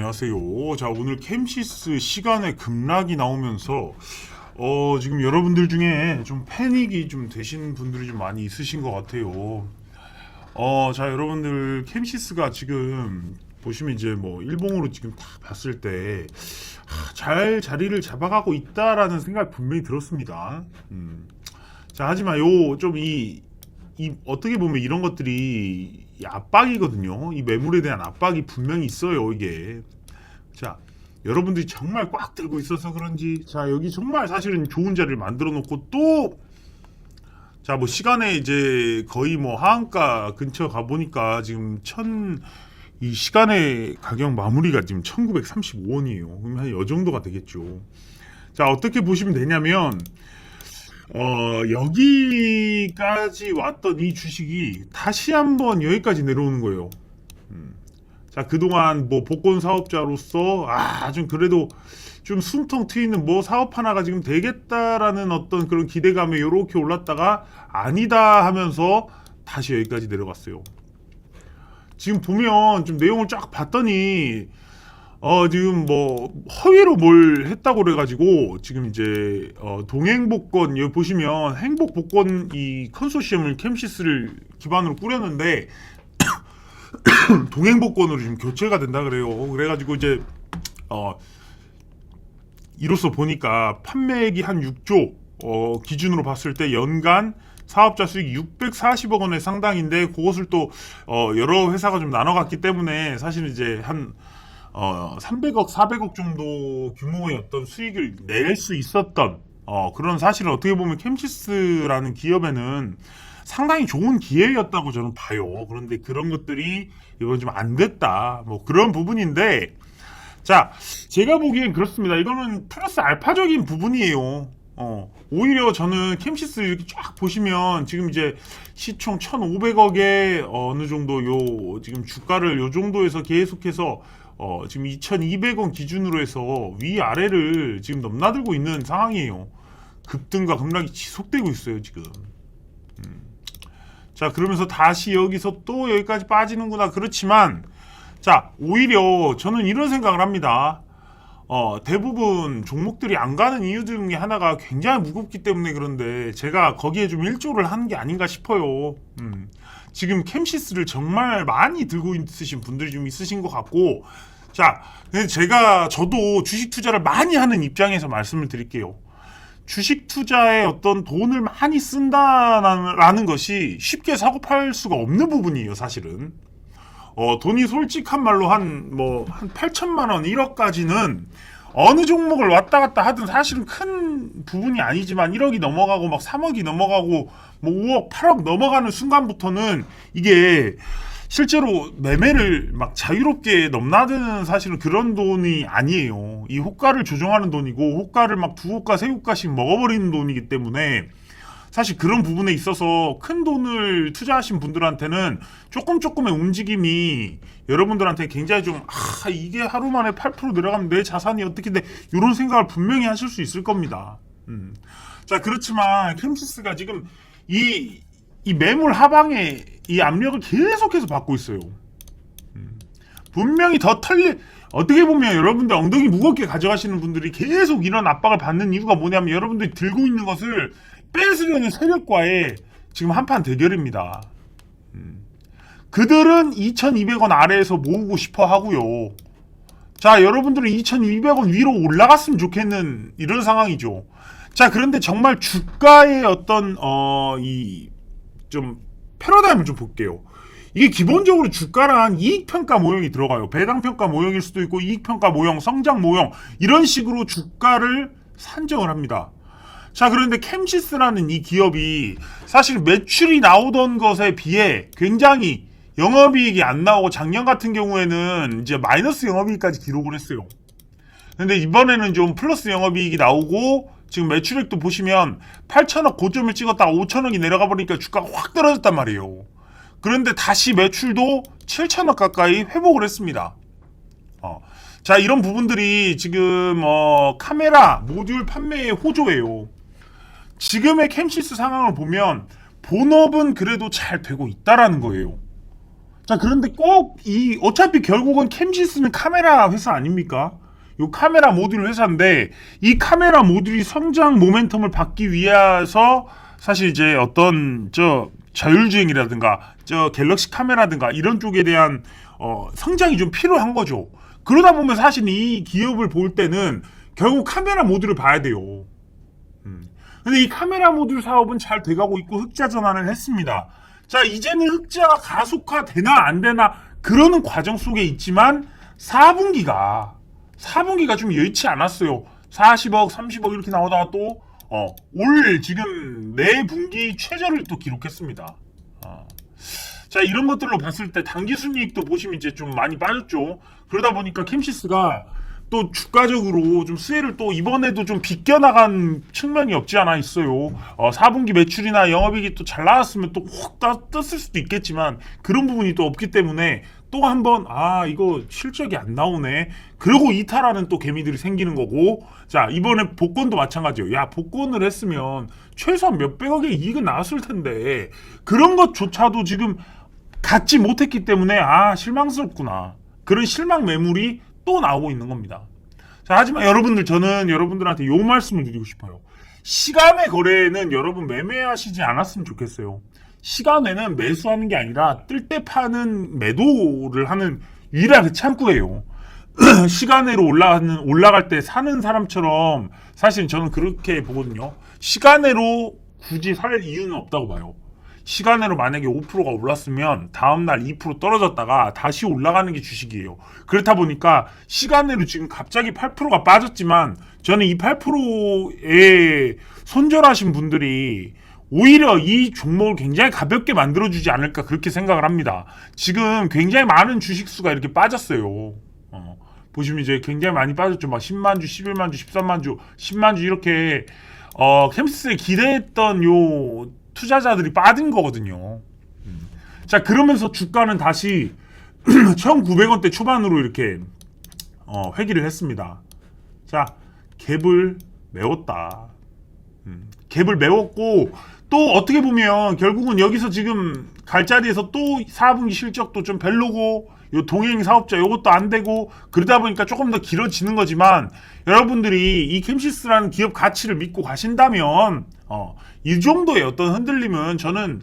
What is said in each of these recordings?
안녕하세요. 자, 오늘 캠시스 시간의 급락이 나오면서 지금 여러분들 중에 좀 패닉이 좀 되시는 분들이 좀 많이 있으신 것 같아요. 자, 여러분들 캠시스가 지금 보시면 이제 뭐 일봉으로 지금 딱 봤을 때 잘 자리를 잡아가고 있다라는 생각이 분명히 들었습니다. 자, 하지만 이 어떻게 보면 이런 것들이 이 압박이거든요. 이 매물에 대한 압박이 분명히 있어요, 이게. 자, 여러분들이 정말 꽉 들고 있어서 그런지, 자, 여기 정말 사실은 좋은 자리를 만들어 놓고 또, 자, 뭐 시간에 이제 거의 뭐 하한가 근처 가보니까 지금 이 시간의 가격 마무리가 지금 1935원이에요. 그럼 한 이 정도가 되겠죠. 자, 어떻게 보시면 되냐면, 여기까지 왔던 이 주식이 다시 한번 여기까지 내려오는 거예요. 자, 그동안 뭐 복권 사업자로서, 좀 그래도 좀 숨통 트이는 뭐 사업 하나가 지금 되겠다라는 어떤 그런 기대감에 요렇게 올랐다가 아니다 하면서 다시 여기까지 내려갔어요. 지금 보면 좀 내용을 쫙 봤더니, 지금 뭐 허위로 뭘 했다고 그래가지고 지금 이제 동행복권 여기 보시면 행복복권 이 컨소시엄을 캠시스를 기반으로 꾸렸는데 동행복권으로 지금 교체가 된다 그래요. 그래가지고 이제 이로써 보니까 판매액이 한 6조 기준으로 봤을 때 연간 사업자 수익 640억 원의 상당인데 그것을 또 여러 회사가 좀 나눠갔기 때문에 사실 이제 한 300억, 400억 정도 규모의 어떤 수익을 낼 수 있었던 그런 사실을 어떻게 보면 캠시스라는 기업에는 상당히 좋은 기회였다고 저는 봐요. 그런데 그런 것들이 이건 좀 안 됐다. 뭐 그런 부분인데, 자, 제가 보기엔 그렇습니다. 이거는 플러스 알파적인 부분이에요. 오히려 저는 캠시스 이렇게 쫙 보시면 지금 이제 시총 1,500억에 어느 정도 지금 주가를 요 정도에서 계속해서 지금 2,200원 기준으로 해서 위아래를 지금 넘나들고 있는 상황이에요. 급등과 급락이 지속되고 있어요, 지금. 자, 그러면서 다시 여기서 또 여기까지 빠지는구나. 그렇지만, 자, 오히려 저는 이런 생각을 합니다. 대부분 종목들이 안 가는 이유 중에 하나가 굉장히 무겁기 때문에 그런데 제가 거기에 좀 일조를 하는 게 아닌가 싶어요. 지금 캠시스를 정말 많이 들고 있으신 분들이 좀 있으신 것 같고, 자, 저도 주식 투자를 많이 하는 입장에서 말씀을 드릴게요. 주식 투자에 어떤 돈을 많이 쓴다라는 것이 쉽게 사고 팔 수가 없는 부분이에요, 사실은. 돈이 솔직한 말로 한 8천만 원, 1억까지는 어느 종목을 왔다 갔다 하든 사실은 큰 부분이 아니지만 1억이 넘어가고 막 3억이 넘어가고 뭐 5억, 8억 넘어가는 순간부터는 이게 실제로 매매를 막 자유롭게 넘나드는 사실은 그런 돈이 아니에요. 이 호가를 조정하는 돈이고 호가를 막 2호가, 3호가씩 먹어버리는 돈이기 때문에 사실 그런 부분에 있어서 큰 돈을 투자하신 분들한테는 조금의 움직임이 여러분들한테 굉장히 좀 이게 하루 만에 8% 내려가면 내 자산이 어떻게 돼 이런 생각을 분명히 하실 수 있을 겁니다. 자, 그렇지만 캠시스가 지금 이 매물 하방에 이 압력을 계속해서 받고 있어요. 분명히 어떻게 보면 여러분들 엉덩이 무겁게 가져가시는 분들이 계속 이런 압박을 받는 이유가 뭐냐면 여러분들이 들고 있는 것을 뺏으려는 세력과의 지금 한판 대결입니다. 그들은 2,200원 아래에서 모으고 싶어 하고요. 자, 여러분들은 2,200원 위로 올라갔으면 좋겠는 이런 상황이죠. 자, 그런데 정말 주가의 어떤 좀 패러다임을 좀 볼게요. 이게 기본적으로 주가란 이익평가 모형이 들어가요. 배당평가 모형일 수도 있고 이익평가 모형, 성장 모형 이런 식으로 주가를 산정을 합니다. 자, 그런데 캠시스라는 이 기업이 사실 매출이 나오던 것에 비해 굉장히 영업이익이 안 나오고 작년 같은 경우에는 이제 마이너스 영업이익까지 기록을 했어요. 근데 이번에는 좀 플러스 영업이익이 나오고 지금 매출액도 보시면 8천억 고점을 찍었다가 5천억이 내려가 버리니까 주가가 확 떨어졌단 말이에요. 그런데 다시 매출도 7천억 가까이 회복을 했습니다. 자, 이런 부분들이 지금 카메라 모듈 판매의 호조예요. 지금의 캠시스 상황을 보면 본업은 그래도 잘 되고 있다라는 거예요. 자, 그런데 꼭 어차피 결국은 캠시스는 카메라 회사 아닙니까? 요 카메라 모듈 회사인데, 이 카메라 모듈이 성장 모멘텀을 받기 위해서 사실 이제 어떤 자율주행이라든가 갤럭시 카메라든가 이런 쪽에 대한 성장이 좀 필요한 거죠. 그러다 보면 사실 이 기업을 볼 때는 결국 카메라 모듈을 봐야 돼요. 근데 이 카메라 모듈 사업은 잘 돼가고 있고 흑자 전환을 했습니다. 자, 이제는 흑자가 가속화 되나 안 되나 그러는 과정 속에 있지만 4분기가 좀 여의치 않았어요. 40억, 30억 이렇게 나오다가 또 올 지금 4분기 최저를 또 기록했습니다. 자, 이런 것들로 봤을 때 단기 순이익도 보시면 이제 좀 많이 빠졌죠. 그러다 보니까 캠시스가 또 주가적으로 좀 수혜를 또 이번에도 좀 비껴나간 측면이 없지 않아 있어요. 4분기 매출이나 영업이익이 또 잘 나왔으면 또 확 떴을 수도 있겠지만 그런 부분이 또 없기 때문에 또 한번 이거 실적이 안 나오네. 그리고 이탈하는 또 개미들이 생기는 거고. 자, 이번에 복권도 마찬가지예요. 야, 복권을 했으면 최소한 몇백억의 이익은 나왔을 텐데 그런 것조차도 지금 갖지 못했기 때문에 실망스럽구나. 그런 실망 매물이 또 나오고 있는 겁니다. 자, 하지만 저는 여러분들한테 요 말씀을 드리고 싶어요. 시간의 거래는 여러분 매매하시지 않았으면 좋겠어요. 시간에는 매수하는 게 아니라 뜰 때 파는 매도를 하는 유일한 창구예요. 시간으로 올라갈 때 사는 사람처럼 사실 저는 그렇게 보거든요. 시간으로 굳이 살 이유는 없다고 봐요. 시간으로 만약에 5%가 올랐으면 다음날 2% 떨어졌다가 다시 올라가는 게 주식이에요. 그렇다 보니까 시간으로 지금 갑자기 8%가 빠졌지만 저는 이 8%에 손절하신 분들이 오히려 이 종목을 굉장히 가볍게 만들어주지 않을까 그렇게 생각을 합니다. 지금 굉장히 많은 주식수가 이렇게 빠졌어요. 보시면 이제 굉장히 많이 빠졌죠. 막 10만 주, 11만 주, 13만 주, 10만 주 이렇게 캠시스에 기대했던 요 투자자들이 빠진 거거든요. 자, 그러면서 주가는 다시 1,900원대 초반으로 이렇게 회귀를 했습니다. 자, 갭을 메웠다. 갭을 메웠고 또 어떻게 보면 결국은 여기서 지금 갈 자리에서 또 4분기 실적도 좀 별로고 요 동행 사업자 요것도 안 되고 그러다 보니까 조금 더 길어지는 거지만 여러분들이 이 캠시스라는 기업 가치를 믿고 가신다면 이 정도의 어떤 흔들림은 저는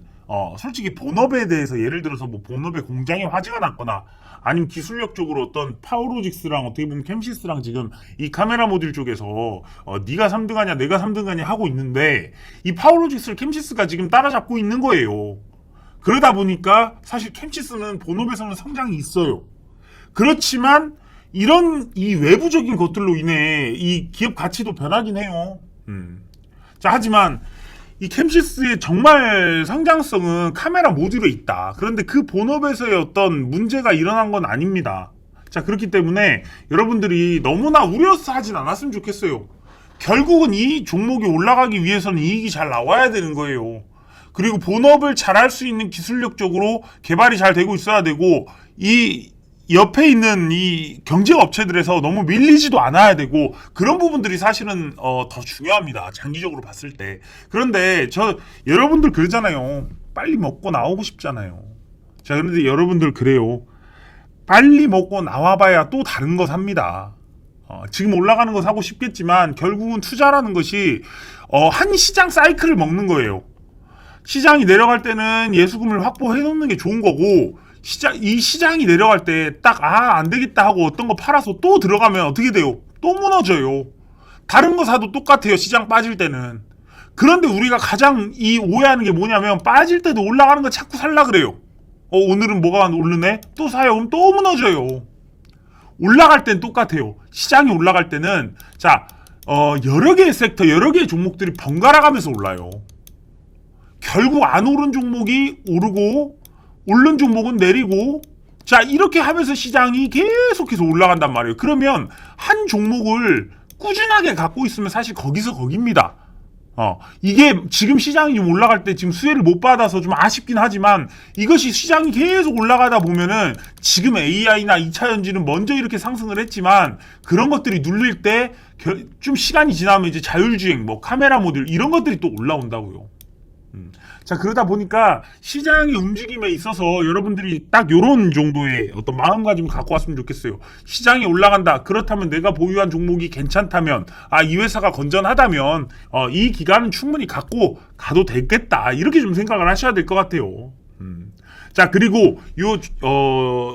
솔직히 본업에 대해서 예를 들어서 뭐 본업에 공장에 화재가 났거나 아니면 기술력적으로 어떤 파워로직스랑 어떻게 보면 캠시스랑 지금 이 카메라 모듈 쪽에서 네가 3등하냐 내가 3등하냐 하고 있는데 이 파워로직스를 캠시스가 지금 따라잡고 있는 거예요. 그러다 보니까 사실 캠시스는 본업에서는 성장이 있어요. 그렇지만 이런 이 외부적인 것들로 인해 이 기업 가치도 변하긴 해요. 자, 하지만 이 캠시스의 정말 성장성은 카메라 모듈에 있다. 그런데 그 본업에서의 어떤 문제가 일어난 건 아닙니다. 자, 그렇기 때문에 여러분들이 너무나 우려서 하진 않았으면 좋겠어요. 결국은 이 종목이 올라가기 위해서는 이익이 잘 나와야 되는 거예요. 그리고 본업을 잘할 수 있는 기술력적으로 개발이 잘 되고 있어야 되고 이 옆에 있는 이 경쟁 업체들에서 너무 밀리지도 않아야 되고 그런 부분들이 사실은 더 중요합니다. 장기적으로 봤을 때. 그런데 여러분들 그러잖아요. 빨리 먹고 나오고 싶잖아요. 자, 그런데 여러분들 그래요. 빨리 먹고 나와봐야 또 다른 거 삽니다. 지금 올라가는 거 사고 싶겠지만 결국은 투자라는 것이 한 시장 사이클을 먹는 거예요. 시장이 내려갈 때는 예수금을 확보해 놓는 게 좋은 거고 이 시장이 내려갈 때 딱 안 되겠다 하고 어떤 거 팔아서 또 들어가면 어떻게 돼요? 또 무너져요. 다른 거 사도 똑같아요. 시장 빠질 때는. 그런데 우리가 가장 오해하는 게 뭐냐면 빠질 때도 올라가는 거 자꾸 살라 그래요. 오늘은 뭐가 오르네? 또 사요. 그럼 또 무너져요. 올라갈 땐 똑같아요. 시장이 올라갈 때는 여러 개의 섹터, 여러 개의 종목들이 번갈아 가면서 올라요. 결국 안 오른 종목이 오르고 오른 종목은 내리고 자, 이렇게 하면서 시장이 계속해서 올라간단 말이에요. 그러면 한 종목을 꾸준하게 갖고 있으면 사실 거기서 거깁니다. 이게 지금 시장이 좀 올라갈 때 지금 수혜를 못 받아서 좀 아쉽긴 하지만 이것이 시장이 계속 올라가다 보면은 지금 AI나 2차 전지는 먼저 이렇게 상승을 했지만 그런 것들이 눌릴 때 좀 시간이 지나면 이제 자율주행, 뭐 카메라 모듈 이런 것들이 또 올라온다고요. 자, 그러다 보니까 시장의 움직임에 있어서 여러분들이 딱 요런 정도의 어떤 마음가짐을 갖고 왔으면 좋겠어요. 시장이 올라간다. 그렇다면 내가 보유한 종목이 괜찮다면, 이 회사가 건전하다면, 이 기간은 충분히 갖고 가도 되겠다. 이렇게 좀 생각을 하셔야 될 것 같아요. 자, 그리고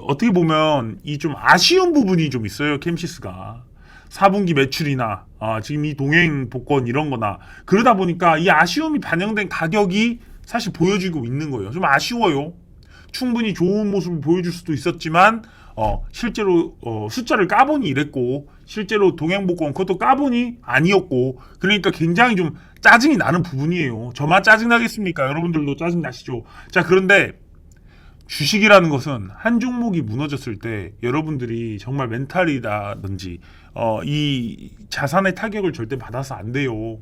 어떻게 보면 이 좀 아쉬운 부분이 좀 있어요. 캠시스가. 4분기 매출이나 지금 이 동행 복권 이런 거나 그러다 보니까 이 아쉬움이 반영된 가격이 사실 보여지고 있는 거예요. 좀 아쉬워요. 충분히 좋은 모습을 보여줄 수도 있었지만 실제로 숫자를 까보니 이랬고 실제로 동행 복권 그것도 까보니 아니었고 그러니까 굉장히 좀 짜증이 나는 부분이에요. 저만 짜증 나겠습니까? 여러분들도 짜증 나시죠? 자, 그런데 주식이라는 것은 한 종목이 무너졌을 때 여러분들이 정말 멘탈이라든지 이 자산의 타격을 절대 받아서 안 돼요.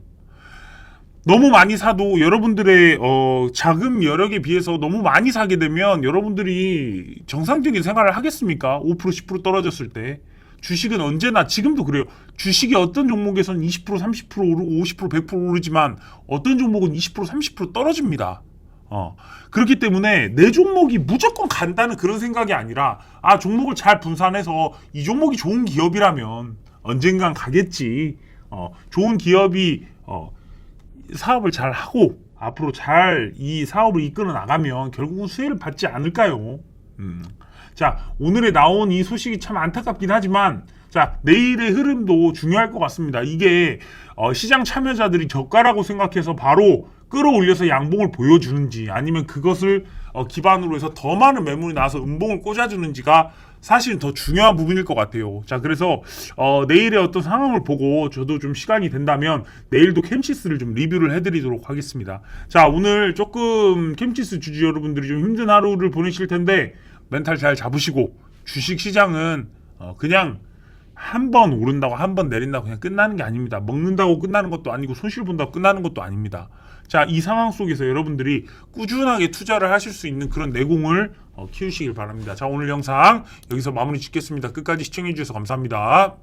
너무 많이 사도 여러분들의 자금 여력에 비해서 너무 많이 사게 되면 여러분들이 정상적인 생활을 하겠습니까? 5% 10% 떨어졌을 때. 주식은 언제나 지금도 그래요. 주식이 어떤 종목에서는 20% 30% 오르고 50% 100% 오르지만 어떤 종목은 20% 30% 떨어집니다. 그렇기 때문에 내 종목이 무조건 간다는 그런 생각이 아니라 종목을 잘 분산해서 이 종목이 좋은 기업이라면 언젠간 가겠지. 좋은 기업이 사업을 잘 하고 앞으로 잘 이 사업을 이끌어 나가면 결국은 수혜를 받지 않을까요? 자, 오늘에 나온 이 소식이 참 안타깝긴 하지만 자, 내일의 흐름도 중요할 것 같습니다. 이게 시장 참여자들이 저가라고 생각해서 바로 끌어올려서 양봉을 보여주는지 아니면 그것을 기반으로 해서 더 많은 매물이 나와서 음봉을 꽂아주는지가 사실은 더 중요한 부분일 것 같아요. 자, 그래서 내일의 어떤 상황을 보고 저도 좀 시간이 된다면 내일도 캠시스를 좀 리뷰를 해드리도록 하겠습니다. 자, 오늘 조금 캠시스 주주 여러분들이 좀 힘든 하루를 보내실 텐데 멘탈 잘 잡으시고 주식 시장은 그냥 한 번 오른다고 한 번 내린다고 그냥 끝나는 게 아닙니다. 먹는다고 끝나는 것도 아니고 손실 본다고 끝나는 것도 아닙니다. 자, 이 상황 속에서 여러분들이 꾸준하게 투자를 하실 수 있는 그런 내공을 키우시길 바랍니다. 자, 오늘 영상 여기서 마무리 짓겠습니다. 끝까지 시청해 주셔서 감사합니다.